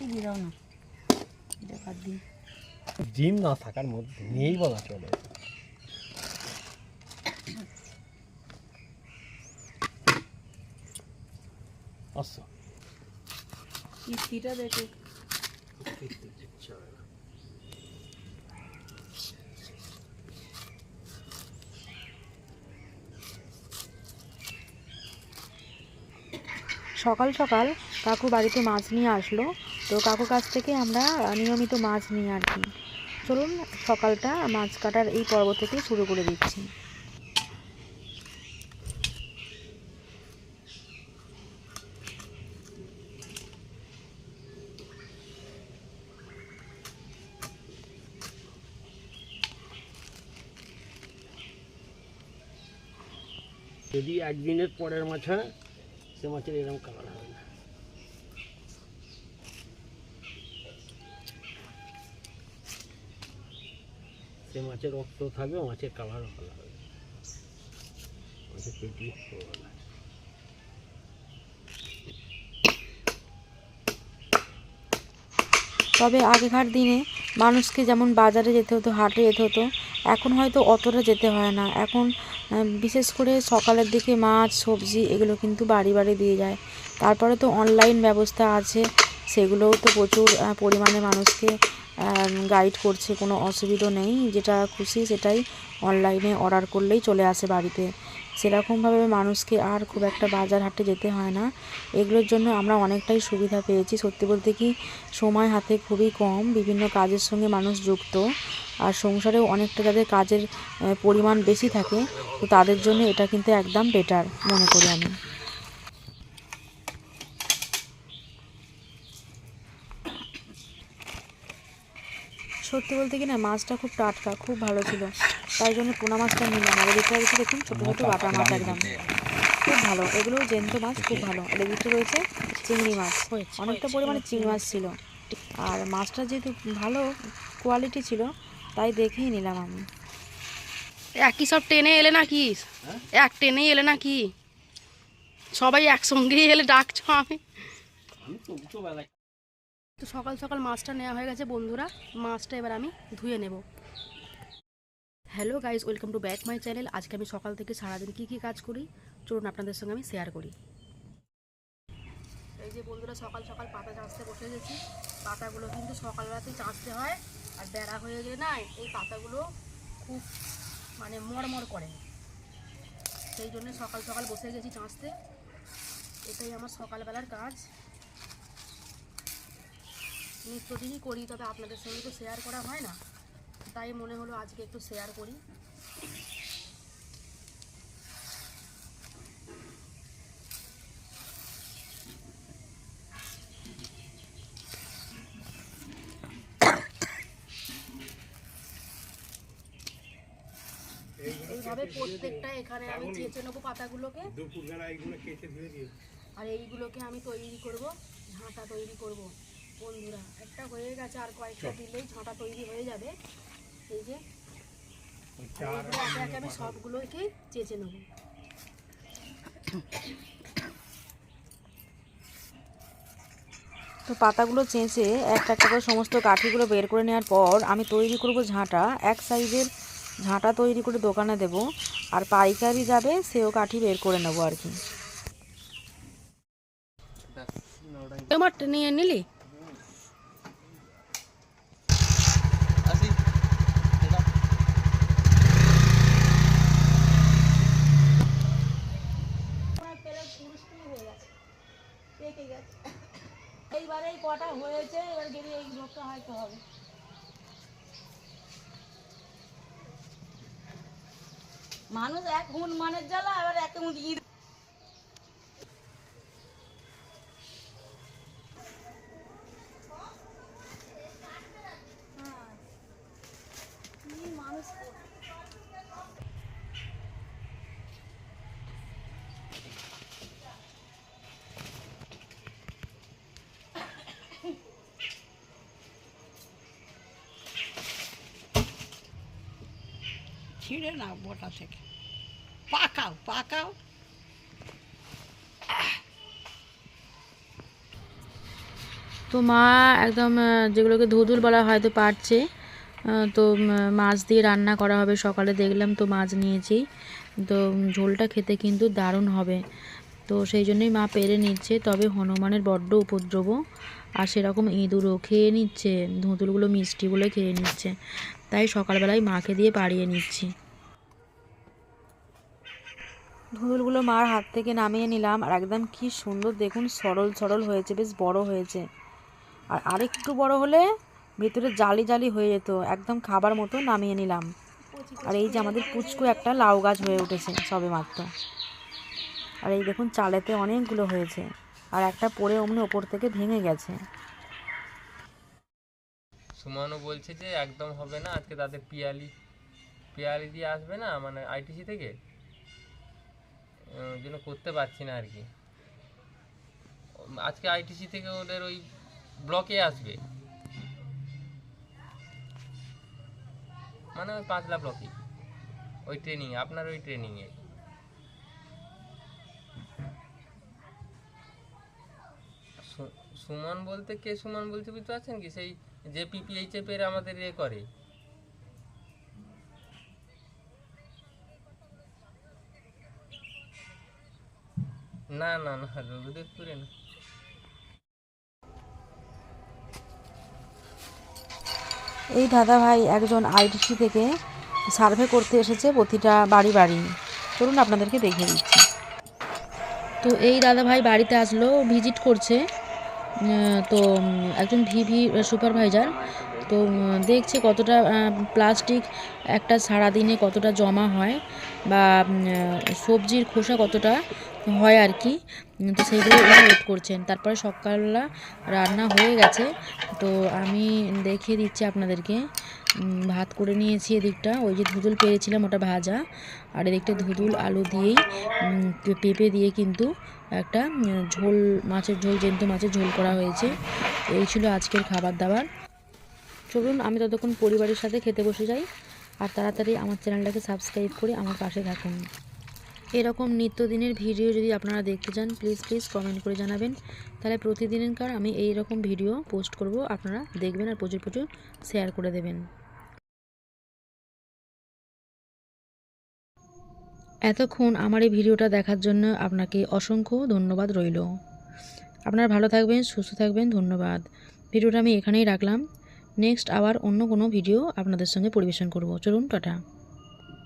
দিয়ে দাও না, এটা বাদ দিই। জিম না থাকার মধ্যে নিয়েই বলা চলে। আচ্ছা কিস্তিটা দেখে সকাল সকাল কাকু বাড়িতে মাছ নিয়ে আসলো, তো কাকুর কাছ থেকে আমরা নিয়মিত মাছ নিই আর কি। চলুন সকালটা মাছ কাটার এই পর্ব থেকে শুরু করে দিচ্ছি। যদি একদিনের পরের মাছ হয় সে মাছের এরকম কালার হবে না। সে মাছের রক্ত থাকবে, মাছের কালারও ভালো হবে, মাছের পেটি হবে না। তবে আগেকার দিনে মানুষকে যেমন বাজারে যেতে হতো, হাটে যেতে হতো, এখন হয়তো অতটা যেতে হয় না। এখন বিশেষ করে সকালের দিকে মাছ সবজি এগুলো কিন্তু বাড়ি বাড়ি দিয়ে যায়। তারপরে তো অনলাইন ব্যবস্থা আছে, সেগুলোও তো প্রচুর পরিমাণে মানুষকে গাইড করছে, কোনো অসুবিধা নেই, যেটা খুশি সেটাই অনলাইনে অর্ডার করলেই চলে আসে বাড়িতে। সেরকমভাবে মানুষকে আর খুব একটা বাজার হাটে যেতে হয় না। এগুলোর জন্য আমরা অনেকটাই সুবিধা পেয়েছি। সত্যি বলতে কি, সময় হাতে খুবই কম, বিভিন্ন কাজের সঙ্গে মানুষ যুক্ত, আর সংসারেও অনেকটা যাদের কাজের পরিমাণ বেশি থাকে, তো তাদের জন্য এটা কিন্তু একদম বেটার মনে করি আমি। সত্যি বলতে কি না, মাছটা খুব টাটকা, খুব ভালো ছিল, তাই জন্য পোনা মাছটা নিলাম। আর এদিকে রয়েছে দেখুন ছোটো ছোটো বাটা মাছ, একদম খুব ভালো। এগুলো জ্যান্ত মাছ, খুব ভালো। আর এদিকে রয়েছে চিংড়ি মাছ, অনেকটা পরিমাণে চিংড়ি মাছ ছিল। আর মাছটা যেহেতু ভালো কোয়ালিটি ছিল, তাই দেখেই নিলাম আমি। একই সব টেনে এলে নাকি? এক টেনে এলে নাকি? সবাই একসঙ্গেই এলে ডাকছো আমি। তো সকাল সকাল মাছটা নেওয়া হয়ে গেছে বন্ধুরা, মাছটা এবার আমি ধুয়ে নেব। Hello guys, welcome to back my channel. আজকে আমি সকাল থেকে সারাদিন কী কী কাজ করি চলুন আপনাদের সঙ্গে আমি শেয়ার করি। এই যে বন্ধুরা, সকাল সকাল পাতা চাঁচতে বসে গেছি। পাতাগুলো কিন্তু সকালবেলাতেই চাঁচতে হয়, আর বেড়া হয়ে গেলে না এই পাতাগুলো খুব মানে মড়মড় করে, সেই জন্য সকাল সকাল বসে গেছি চাঁচতে। এটাই আমার সকালবেলার কাজ, নিত্যদিনই করি, তবে আপনাদের সঙ্গে তো শেয়ার করা হয় না, তাই মনে হলো আজকে একটু শেয়ার করি। এইভাবে প্রত্যেকটা এখানে আমি চেঁচে নেবো পাতাগুলোকে, আর এইগুলোকে আমি তৈরি করব, ঝাঁটা তৈরি করব বন্ধুরা। একটা হয়ে গেছে, আর কয়েকটা দিলেই ঝাঁটা তৈরি হয়ে যাবে। এই যে একে একে আমি সবগুলোকে চেঁচে নেব। তো পাতাগুলো চেঁচে একটা একটা করে সমস্ত কাঠিগুলো বের করে নেওয়ার পর আমি তৈরি করব ঝাঁটা। এক সাইজের ঝাঁটা তৈরি করে দোকানে দেব, আর পাইকারি যাবে সেও কাঠি বের করে নেবো আর কি। টমাটো নিয়ে নিলি? এইবারে কটা হয়েছে, এবার গেলে এই লোকটা হয়তো হবে। মানুষ এক গুণ মানের জ্বালা, এবার এক মুরগি মানুষ। ছিঁড়ে নাও বোটা থেকে, পাকাও পাকাও। তো মা একদম যেগুলোকে ধুদুল বলা হয় তো পারছে। তো মাছ দিয়ে রান্না করা হবে, সকালে দেখলাম তো মাছ নিয়েছি। তো ঝোলটা খেতে কিন্তু দারুণ হবে, তো সেই জন্যই মা পেরে নিচ্ছে। তবে হনুমানের বড্ড উপদ্রব, আর সেরকম ইঁদুরও খেয়ে নিচ্ছে, ধুঁতুলগুলো মিষ্টি বলে খেয়ে নিচ্ছে, তাই সকালবেলায় মাকে দিয়ে পাড়িয়ে নিচ্ছি। ধুঁতুলগুলো মার হাত থেকে নামিয়ে নিলাম, আর একদম কি সুন্দর দেখুন, সরল সরল হয়েছে, বেশ বড় হয়েছে। আর আরেকটু বড় হলে ভেতরে জালি জালি হয়ে যেত, একদম খাবার মতো নামিয়ে নিলাম। আর এই যে আমাদের পুচকু একটা লাউ গাছ হয়ে উঠেছে সবে মাত্র। আর এই দেখুন চালেতে অনেকগুলো হয়েছে, আর একটা পড়ে অমনি ওপর থেকে ভেঙে গেছে। সুমনও বলছে যে একদম হবে না, আজকে তাদের পিয়ালি পিয়ালি দিয়ে আসবে না, মানে আইটিসি থেকে, ওই জন্য করতে পারছি না আর কি। আজকে আইটিসি থেকে ওদের ওই ব্লকে আসবে, মানে ওই 5 ব্লকে, ওই ট্রেনিং, আপনার ওই ট্রেনিংয়ে। সুমন বলতে কে সুমন বলছে বুঝতে পারছেন কি, সেই যে পিপিএইচএফ এর আমাদের ইয়ে করে। না না না, রঘুদেবপুরে না। এই দাদা ভাই একজন আইটিসি থেকে সার্ভে করতে এসেছে প্রতিটা বাড়ি বাড়ি। চলুন আপনাদেরকে দেখিয়ে দিচ্ছি। তো এই দাদা ভাই বাড়িতে আসলো, ভিজিট করছে। তো একজন ভিভি সুপারভাইজার, তো দেখছে কতটা প্লাস্টিক একটা সারাদিনে কতটা জমা হয়, বা সবজির খোসা কতটা হয় আর কি। তো সেইগুলো ওয়েট করছেন। তারপরে সকালবেলা রান্না হয়ে গেছে, তো আমি দেখিয়ে দিচ্ছি আপনাদেরকে। ভাত করে নিয়েছি, এদিকটা ওই যে ধুদুল পেরেছিলাম ওটা ভাজা, আর এদিকটা ধুদুল আলু দিয়েই পেঁপে দিয়ে কিন্তু একটা ঝোল, মাছের ঝোল, জ্যান্ত মাছের ঝোল করা হয়েছে। এই ছিল আজকের খাবার দাবার। চলুন আমি ততক্ষণ পরিবারের সাথে খেতে বসে যাই, আর তাড়াতাড়ি আমার চ্যানেলটাকে সাবস্ক্রাইব করে আমার পাশে থাকুন। এরকম নিত্যদিনের ভিডিও যদি আপনারা দেখতে চান, প্লিজ কমেন্ট করে জানাবেন, তাহলে প্রতিদিনকার আমি এই রকম ভিডিও পোস্ট করব, আপনারা দেখবেন আর প্রচুর শেয়ার করে দেবেন। এতক্ষণ আমার এই ভিডিওটা দেখার জন্য আপনাকে অসংখ্য ধন্যবাদ রইল। আপনারা ভালো থাকবেন, সুস্থ থাকবেন, ধন্যবাদ। ভিডিওটা আমি এখানেই রাখলাম। নেক্সট আবার অন্য কোনো ভিডিও আপনাদের সঙ্গে পরিবেশন করব। চলুন, টাটা।